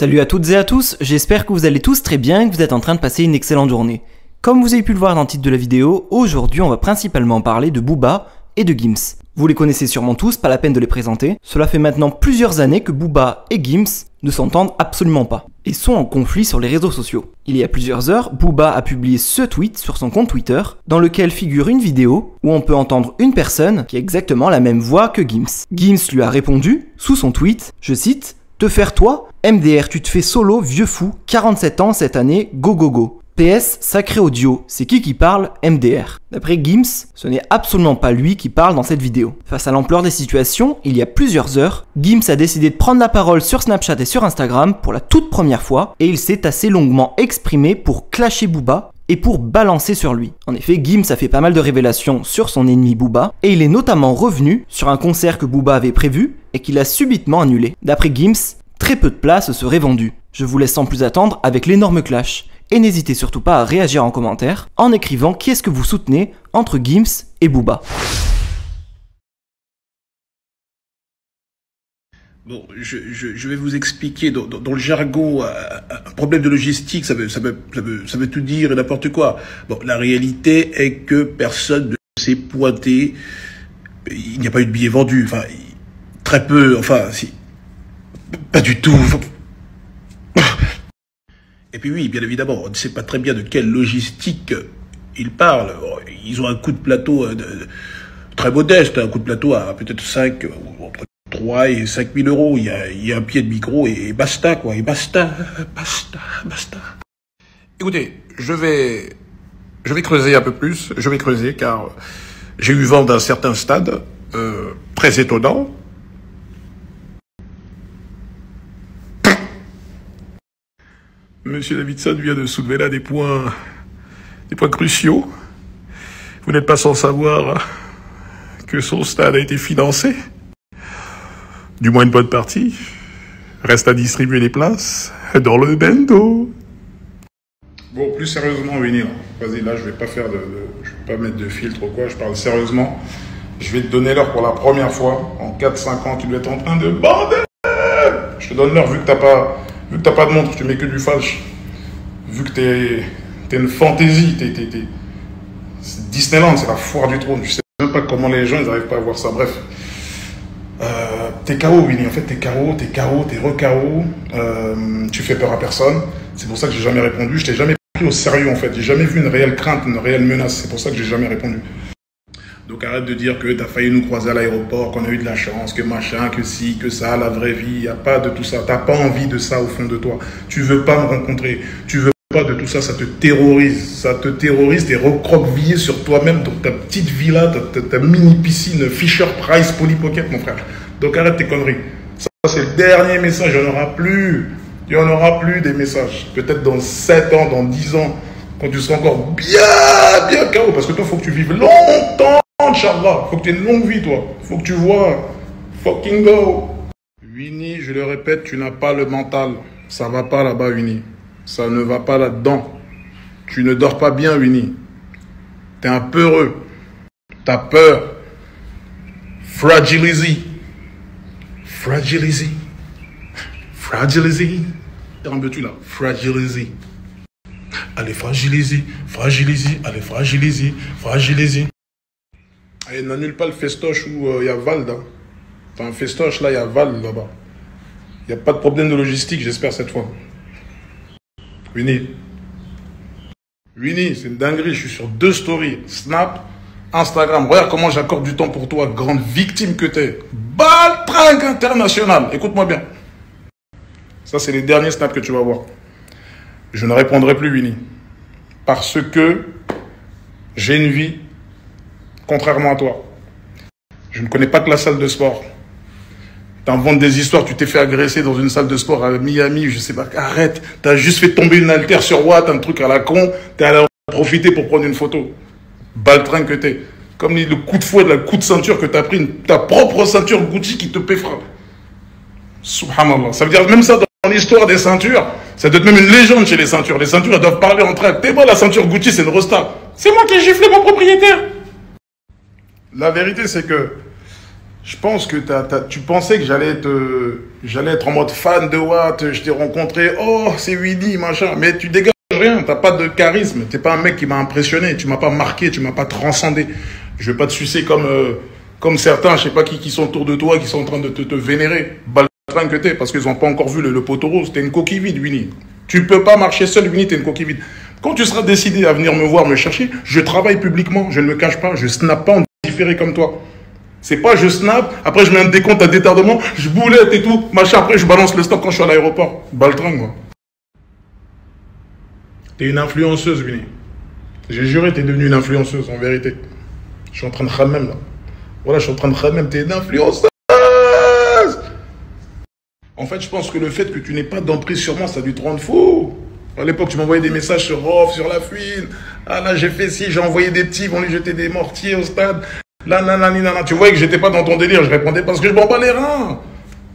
Salut à toutes et à tous, j'espère que vous allez tous très bien et que vous êtes en train de passer une excellente journée. Comme vous avez pu le voir dans le titre de la vidéo, aujourd'hui on va principalement parler de Booba et de Gims. Vous les connaissez sûrement tous, pas la peine de les présenter. Cela fait maintenant plusieurs années que Booba et Gims ne s'entendent absolument pas et sont en conflit sur les réseaux sociaux. Il y a plusieurs heures, Booba a publié ce tweet sur son compte Twitter dans lequel figure une vidéo où on peut entendre une personne qui a exactement la même voix que Gims. Gims lui a répondu sous son tweet, je cite: « Te faire toi, MDR, tu te fais solo, vieux fou, 47 ans cette année, go go go. PS, sacré audio, c'est qui parle? MDR. » D'après Gims, ce n'est absolument pas lui qui parle dans cette vidéo. Face à l'ampleur des situations, il y a plusieurs heures, Gims a décidé de prendre la parole sur Snapchat et sur Instagram pour la toute première fois, et il s'est assez longuement exprimé pour clasher Booba et pour balancer sur lui. En effet, Gims a fait pas mal de révélations sur son ennemi Booba, et il est notamment revenu sur un concert que Booba avait prévu et qu'il a subitement annulé. D'après Gims, très peu de places seraient vendues. Je vous laisse sans plus attendre avec l'énorme clash. Et n'hésitez surtout pas à réagir en commentaire en écrivant qui est-ce que vous soutenez entre Gims et Booba. Bon, je vais vous expliquer dans le jargon un problème de logistique, ça veut tout dire et n'importe quoi. Bon, la réalité est que personne ne s'est pointé, il n'y a pas eu de billets vendus, enfin, très peu, enfin, si, pas du tout. Et puis oui, bien évidemment, on ne sait pas très bien de quelle logistique ils parlent. Ils ont un coût de plateau très modeste, un coût de plateau à peut-être 5, entre 3 et 5 000 euros. Il y a un pied de micro et basta, quoi. Et basta. Écoutez, je vais creuser un peu plus. Je vais creuser car j'ai eu vent d'un certain stade très étonnant. Monsieur Davidson vient de soulever là des points cruciaux. Vous n'êtes pas sans savoir que son stade a été financé. Du moins une bonne partie. Reste à distribuer les places dans le bendo. Bon, plus sérieusement, Winnie, vas-y, là, je vais pas mettre de filtre ou quoi, je parle sérieusement. Je vais te donner l'heure pour la première fois. En 4-5 ans, tu dois être en train de bander. Je te donne l'heure vu que t'as pas de montre, tu mets que du flash. Vu que t'es une fantaisie, Disneyland, c'est la foire du trône. Je sais même pas comment les gens ils arrivent pas à voir ça. Bref, t'es KO, Winnie. En fait, t'es KO, t'es re-KO. Tu fais peur à personne. C'est pour ça que j'ai jamais répondu. Je t'ai jamais pris au sérieux en fait. J'ai jamais vu une réelle crainte, une réelle menace. C'est pour ça que j'ai jamais répondu. Donc arrête de dire que t'as failli nous croiser à l'aéroport, qu'on a eu de la chance, que machin, que si, que ça, la vraie vie, il n'y a pas de tout ça. T'as pas envie de ça au fond de toi. Tu veux pas me rencontrer. Tu veux pas de tout ça, ça te terrorise. Ça te terrorise, t'es recroquevillé sur toi-même dans ta petite villa, ta mini piscine Fisher Price Polly Pocket, mon frère. Donc arrête tes conneries. Ça, c'est le dernier message, il n'y en aura plus. Il n'y en aura plus des messages. Peut-être dans 7 ans, dans 10 ans, quand tu seras encore bien KO. Parce que toi, il faut que tu vives longtemps. Inch'Allah, faut que tu aies une longue vie, toi. Faut que tu vois. Fucking go. Winnie, je le répète, tu n'as pas le mental. Ça va pas là-bas, Winnie. Ça ne va pas là-dedans. Tu ne dors pas bien, Winnie. T'es un peureux. T'as peur. Fragilise. Un peu tu là. Fragilise. Allez, fragilise. Allez, fragilise. Et n'annule pas le festoche où il y a Val. Hein. T'as un festoche là, il y a Val là-bas. Il n'y a pas de problème de logistique, j'espère, cette fois. Winnie, c'est une dinguerie. Je suis sur 2 stories. Snap, Instagram. Regarde comment j'accorde du temps pour toi, grande victime que t'es. Baltringue international. Écoute-moi bien. Ça, c'est les derniers snaps que tu vas voir. Je ne répondrai plus, Winnie. Parce que j'ai une vie. Contrairement à toi, je ne connais pas que la salle de sport. Tu inventes des histoires, tu t'es fait agresser dans une salle de sport à Miami, je sais pas, arrête. Tu as juste fait tomber une haltère sur Watt, un truc à la con, tu es allé en profiter pour prendre une photo. Baltringue que t'es. Comme le coup de fouet de la coup de ceinture que tu as pris, ta propre ceinture Gucci qui te péfra. Subhanallah. Ça veut dire même ça dans l'histoire des ceintures, ça doit être même une légende chez les ceintures. Les ceintures, elles doivent parler entre elles. T'es moi, la ceinture Gucci, c'est une resta. C'est moi qui ai giflé mon propriétaire. La vérité, c'est que Je pense que tu pensais que j'allais être en mode fan de Watt, je t'ai rencontré, oh, c'est Winnie, machin. Mais tu dégages rien, t'as pas de charisme. T'es pas un mec qui m'a impressionné, tu m'as pas marqué, tu m'as pas transcendé. Je vais pas te sucer comme certains, je sais pas qui sont autour de toi, qui sont en train de te vénérer. Baltringue que t'es, parce qu'ils ont pas encore vu le poteau rose. T'es une coquille vide, Winnie. Tu peux pas marcher seul, Winnie, t'es une coquille vide. Quand tu seras décidé à venir me voir, me chercher, je travaille publiquement, je ne me cache pas, je snap pas en différé comme toi. C'est pas je snap, après je mets un décompte à détardement, je boulette et tout, machin, après je balance le stock quand je suis à l'aéroport. Baltringue, moi. T'es une influenceuse, Winnie. J'ai juré, t'es devenue une influenceuse, en vérité. Je suis en train de khammem, là. Voilà, je suis en train de khammem, t'es une influenceuse. En fait, je pense que le fait que tu n'aies pas d'emprise sur moi, ça a dû te rendre fou. À l'époque, tu m'envoyais des messages sur Rof, sur La Fouine. Ah là, j'ai fait ci, j'ai envoyé des petits, ils vont lui jeter des mortiers au stade. Là, nanana. Tu voyais que j'étais pas dans ton délire, je répondais parce que je m'en bats les reins.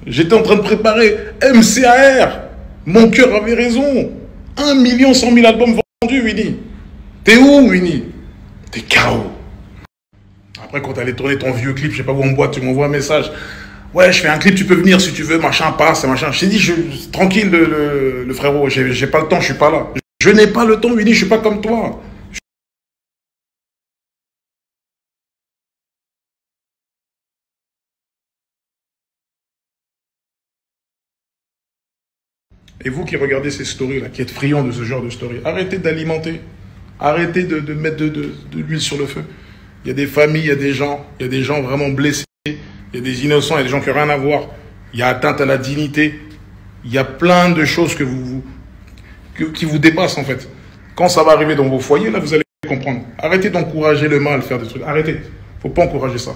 J'étais en train de préparer MCAR. Mon cœur avait raison. 1 100 000 albums vendus, Winnie. T'es où, Winnie? T'es KO. Après, quand t'allais tourner ton vieux clip, je sais pas où en boîte, tu m'envoies un message. Ouais, je fais un clip, tu peux venir si tu veux, machin, passe, machin. Je t'ai dit, tranquille, le frérot, j'ai pas le temps, je suis pas là. Je n'ai pas le temps, Winnie, je suis pas comme toi. Et vous qui regardez ces stories-là, qui êtes friands de ce genre de stories, arrêtez d'alimenter. Arrêtez de mettre de l'huile sur le feu. Il y a des familles, il y a des gens vraiment blessés. Il y a des innocents, il y a des gens qui n'ont rien à voir. Il y a atteinte à la dignité. Il y a plein de choses qui vous dépassent en fait. Quand ça va arriver dans vos foyers, là, vous allez comprendre. Arrêtez d'encourager le mal, faire des trucs. Arrêtez. Faut pas encourager ça.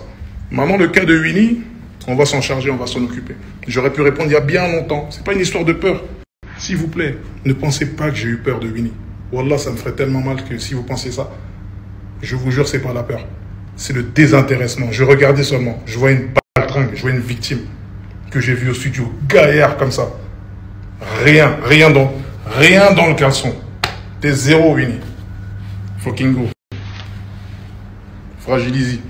Maintenant, le cas de Winnie, on va s'en charger, on va s'en occuper. J'aurais pu répondre il y a bien longtemps. C'est pas une histoire de peur. S'il vous plaît, ne pensez pas que j'ai eu peur de Winnie. Wallah, ça me ferait tellement mal que si vous pensez ça, je vous jure, c'est pas la peur. C'est le désintéressement. Je regardais seulement. Je vois une baltringue, je vois une victime que j'ai vue au studio, gaillard comme ça. Rien dans le caleçon. T'es zéro, Winnie. Fucking go. Fragilise.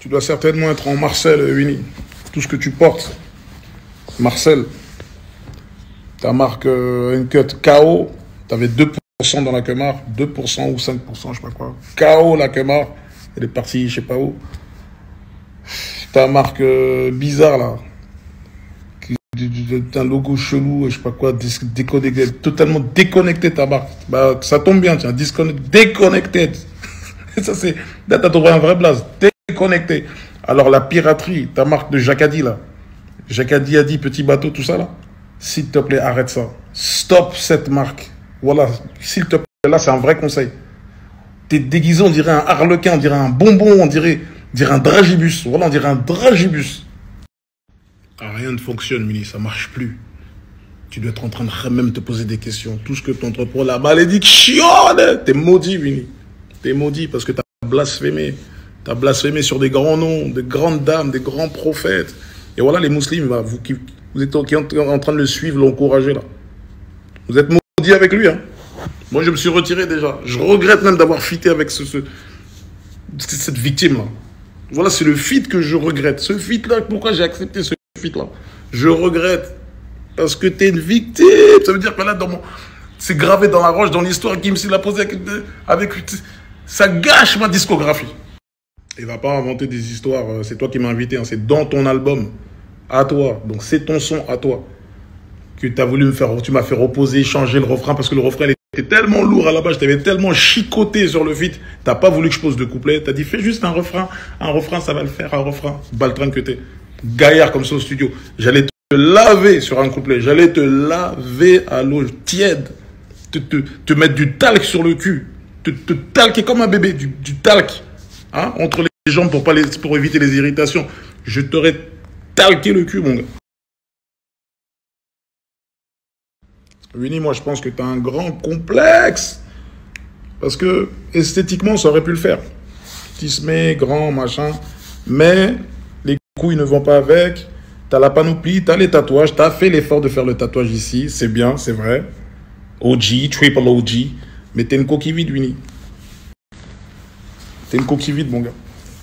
Tu dois certainement être en Marcel, Winnie. Tout ce que tu portes. Marcel. Ta marque une cut KO. T'avais 2% dans la Kemar. 2% ou 5%, je sais pas quoi. KO la Kemar. Elle est partie, je sais pas où. Ta marque bizarre là. Un logo chelou, je sais pas quoi, totalement déconnecté ta marque. Bah, ça tombe bien, tiens, déconnecté. Ça c'est, là t'as trouvé un vrai blaze. Déconnecté. Alors la piraterie, ta marque de Jacadi là. Jacadi a dit petit bateau, tout ça là. S'il te plaît, arrête ça. Stop cette marque. Voilà, s'il te plaît, là c'est un vrai conseil. T'es déguisé, on dirait un harlequin, on dirait un bonbon, on dirait un dragibus. Voilà, on dirait un dragibus. Ah, rien ne fonctionne, Mini, ça marche plus. Tu dois être en train de même te poser des questions. Tout ce que tu entreprends, la malédiction, t'es maudit, Mini. T'es maudit parce que t'as blasphémé. T'as blasphémé sur des grands noms, des grandes dames, des grands prophètes. Et voilà les musulmans, vous êtes en train de le suivre, l'encourager là. Vous êtes maudits avec lui, hein. Moi, je me suis retiré déjà. Je regrette même d'avoir fité avec cette victime-là. Voilà, c'est le feat que je regrette. Ce feat-là, pourquoi j'ai accepté ce feat-là? Je regrette. Parce que t'es une victime. Ça veut dire que là, c'est gravé dans la roche, dans l'histoire qui me l'a posé avec... Ça gâche ma discographie. Il va pas inventer des histoires. C'est toi qui m'as invité. Hein. C'est dans ton album. À toi. Donc, c'est ton son à toi. Que tu as voulu me faire... Tu m'as fait reposer, changer le refrain. Parce que le refrain, il était tellement lourd à la base. Je t'avais tellement chicoté sur le feat. T'as pas voulu que je pose de couplet. T'as dit, fais juste un refrain. Un refrain, ça va le faire. Un refrain. Baltringue que t'es. Gaillard comme ça au studio. J'allais te laver sur un couplet. J'allais te laver à l'eau tiède. Te mettre du talc sur le cul. Te talquer comme un bébé. Du talc. Hein, entre les jambes pour éviter les irritations. Je t'aurais talqué le cul, mon gars. Winnie, moi, je pense que tu as un grand complexe. Parce que, esthétiquement, ça aurait pu le faire. Tismé, grand, machin. Mais, les couilles ne vont pas avec. Tu as la panoplie, tu as les tatouages. Tu as fait l'effort de faire le tatouage ici. C'est bien, c'est vrai. OG, triple OG. Mais tu es une coquille vide, Winnie. T'es une coquille vide, mon gars.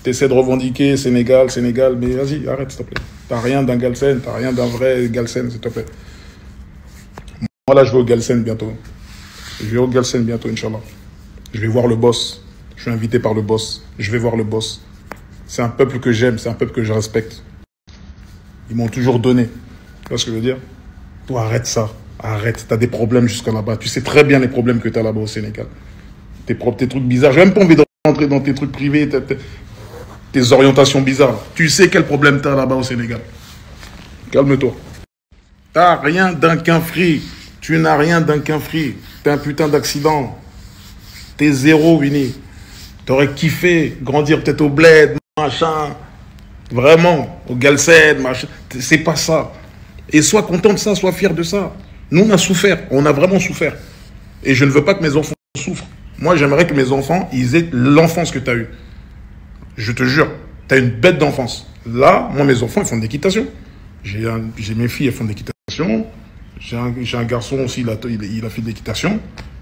T'essaies de revendiquer Sénégal, mais vas-y, arrête, s'il te plaît. T'as rien d'un Galsen, t'as rien d'un vrai Galsen, s'il te plaît. Moi, là, je vais au Galsen bientôt. Je vais au Galsen bientôt, Inch'Allah. Je vais voir le boss. Je suis invité par le boss. Je vais voir le boss. C'est un peuple que j'aime, c'est un peuple que je respecte. Ils m'ont toujours donné. Tu vois ce que je veux dire? Toi, arrête ça. Arrête. T'as des problèmes jusqu'à là-bas. Tu sais très bien les problèmes que t'as là-bas au Sénégal. Tes trucs bizarres. J'ai même pas envie de rentrer dans tes trucs privés, tes orientations bizarres. Tu sais quel problème t'as là-bas au Sénégal. Calme-toi. T'as rien d'un quinfri. Tu n'as rien d'un quinfri. T'es un putain d'accident. T'es zéro, Winnie. T'aurais kiffé grandir peut-être au bled, machin. Vraiment, au Galsen, machin. C'est pas ça. Et sois content de ça, sois fier de ça. Nous, on a souffert. On a vraiment souffert. Et je ne veux pas que mes enfants souffrent. Moi, j'aimerais que mes enfants, ils aient l'enfance que tu as eue. Je te jure, tu as une bête d'enfance. Là, moi, mes enfants, ils font de l'équitation. J'ai mes filles, elles font de l'équitation. J'ai un garçon aussi, il a fait de l'équitation.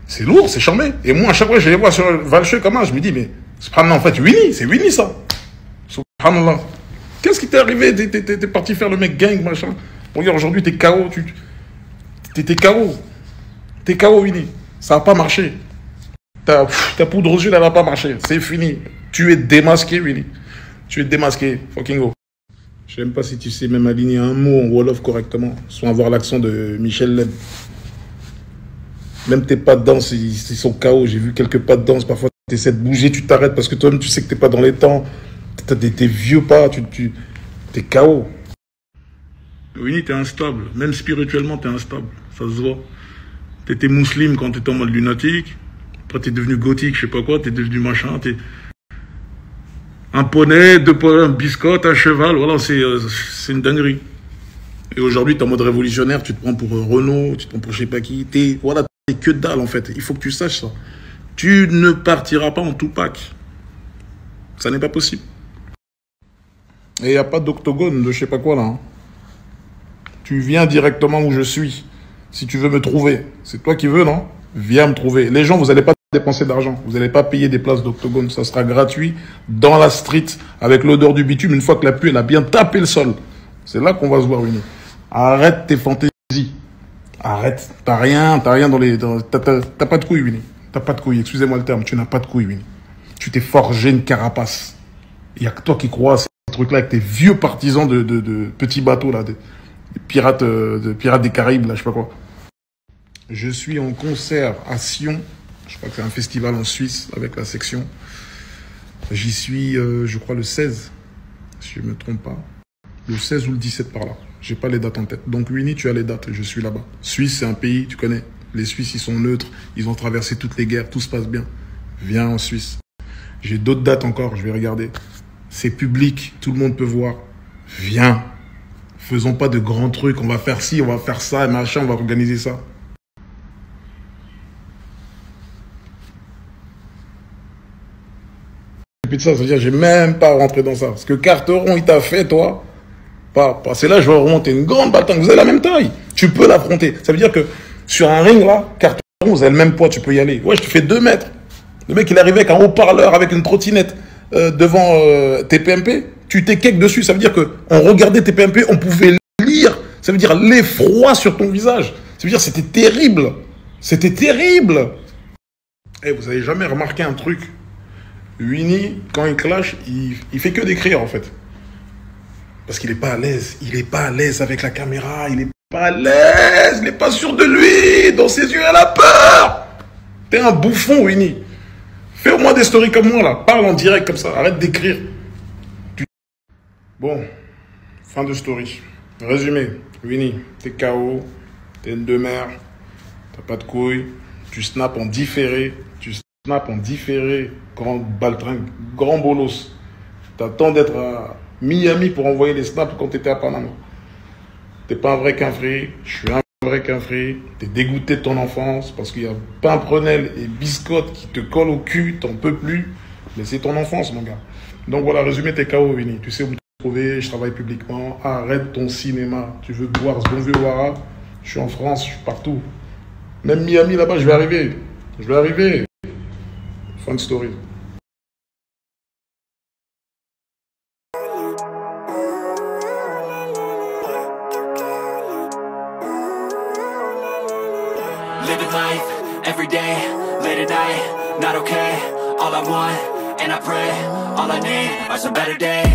C'est lourd, c'est charmé. Et moi, à chaque fois, je les vois sur Valcheux, comment je me dis, mais subhanallah, en fait, Winnie, c'est Winnie, ça. Subhanallah. Qu'est-ce qui t'est arrivé? T'es parti faire le mec gang, machin. Regarde, aujourd'hui, t'es KO. T'es KO. T'es KO, Winnie. Ça n'a pas marché. Ta poudre aux yeux, elle n'a pas marché. C'est fini. Tu es démasqué, Winnie. Tu es démasqué. Fucking go. Je sais même pas si tu sais même aligner un mot en Wolof correctement, sans avoir l'accent de Michel Leb. Même tes pas de danse, ils sont KO. J'ai vu quelques pas de danse. Parfois, tu essaies de bouger, tu t'arrêtes parce que toi-même, tu sais que tu n'es pas dans les temps. Tu as tes vieux pas, tu es KO. Winnie, tu es instable. Même spirituellement, tu es instable. Ça se voit. Tu étais musulman quand tu étais en mode lunatique. Après, tu es devenu gothique, je sais pas quoi. Tu es devenu machin. T'es un poney, un biscotte, un cheval. Voilà, c'est une dinguerie. Et aujourd'hui, tu es en mode révolutionnaire. Tu te prends pour Renault, tu te prends pour je sais pas qui. Voilà, t'es que dalle, en fait. Il faut que tu saches ça. Tu ne partiras pas en Tupac. Ça n'est pas possible. Et il n'y a pas d'octogone de je sais pas quoi, là. Hein. Tu viens directement où je suis. Si tu veux me trouver. C'est toi qui veux, non? Viens me trouver. Les gens, vous n'allez pas dépenser d'argent. Vous n'allez pas payer des places d'octogone. Ça sera gratuit dans la street avec l'odeur du bitume une fois que la pluie elle a bien tapé le sol. C'est là qu'on va se voir, Winnie. Arrête tes fantaisies. Arrête. T'as rien dans les... T'as pas de couilles, Winnie. T'as pas de couilles. Excusez-moi le terme. Tu n'as pas de couilles, Winnie. Tu t'es forgé une carapace. Il n'y a que toi qui crois à ces trucs-là avec tes vieux partisans de petits bateaux, là. Des pirates des Caraïbes, là, je sais pas quoi. Je suis en concert à Sion. Je crois que c'est un festival en Suisse avec la section. J'y suis, je crois, le 16, si je ne me trompe pas. Le 16 ou le 17 par là. J'ai pas les dates en tête. Donc, Winnie, tu as les dates. Je suis là-bas. Suisse, c'est un pays, tu connais. Les Suisses, ils sont neutres. Ils ont traversé toutes les guerres. Tout se passe bien. Viens en Suisse. J'ai d'autres dates encore. Je vais regarder. C'est public. Tout le monde peut voir. Viens. Faisons pas de grands trucs. On va faire ci, on va faire ça, machin, on va organiser ça. Et puis de ça, c'est-à-dire, j'ai même pas rentré dans ça. Ce que Carteron, il t'a fait, toi, c'est là, je vais remonter une grande bataille. Vous avez la même taille. Tu peux l'affronter. Ça veut dire que sur un ring, là, Carteron, vous avez le même poids, tu peux y aller. Ouais, je te fais 2 mètres. Le mec, il arrivait avec un haut-parleur, avec une trottinette devant TPMP. Tu t'es quelque dessus. Ça veut dire qu'on regardait TPMP, on pouvait lire. Ça veut dire l'effroi sur ton visage. Ça veut dire c'était terrible. C'était terrible. Eh, vous avez jamais remarqué un truc? Winnie, quand il clash, il fait que d'écrire, en fait. Parce qu'il n'est pas à l'aise. Il n'est pas à l'aise avec la caméra. Il n'est pas à l'aise. Il n'est pas sûr de lui. Dans ses yeux, il a peur. T'es un bouffon, Winnie. Fais au moins des stories comme moi, là. Parle en direct comme ça. Arrête d'écrire. Bon, fin de story. Résumé. Winnie, t'es KO. T'es une demeure. T'as pas de couilles. Tu snaps en différé. Grand baltringue. Grand bolos. T'attends d'être à Miami pour envoyer les snaps quand t'étais à Panama. T'es pas un vrai quinfri. Je suis un vrai quinfri. T'es dégoûté de ton enfance parce qu'il y a Pimprenel et Biscotte qui te collent au cul. T'en peux plus. Mais c'est ton enfance, mon gars. Donc voilà, résumé, t'es KO, Winnie. Tu sais où me trouver. Je travaille publiquement. Arrête ton cinéma. Tu veux boire ce bon vieux Wara? Je suis en France, je suis partout. Même Miami, là-bas, je vais arriver. Fin de story. living life, everyday, late at night, not okay. All I want, and I pray, all I need are some better days.